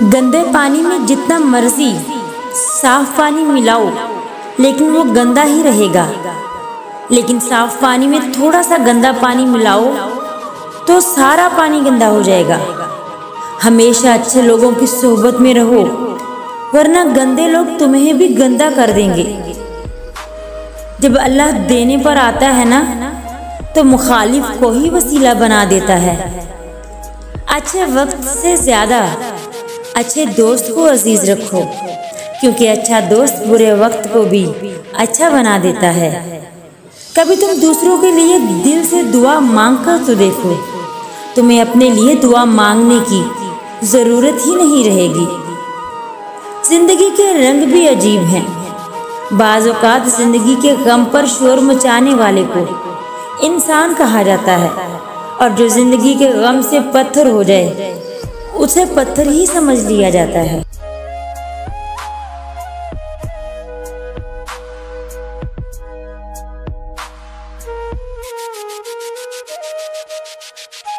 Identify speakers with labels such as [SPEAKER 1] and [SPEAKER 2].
[SPEAKER 1] गंदे पानी में जितना मर्जी साफ पानी मिलाओ लेकिन वो गंदा ही रहेगा। लेकिन साफ पानी में थोड़ा सा गंदा पानी मिलाओ तो सारा पानी गंदा हो जाएगा। हमेशा अच्छे लोगों की सोहबत में रहो, वरना गंदे लोग तुम्हें भी गंदा कर देंगे। जब अल्लाह देने पर आता है ना, तो मुखालिफ को ही वसीला बना देता है। अच्छे वक्त से ज्यादा अच्छे दोस्त को अजीज रखो, क्योंकि अच्छा दोस्त बुरे वक्त को भी अच्छा बना देता है। कभी तुम दूसरों के लिए दिल से दुआ मांग कर तो देखो, तुम्हें अपने लिए दुआ मांगने की जरूरत ही नहीं रहेगी। जिंदगी के रंग भी अजीब हैं। बाज़ औक़ात जिंदगी के गम पर शोर मचाने वाले को इंसान कहा जाता है, और जो जिंदगी के गम से पत्थर हो जाए उसे पत्थर ही समझ लिया जाता है।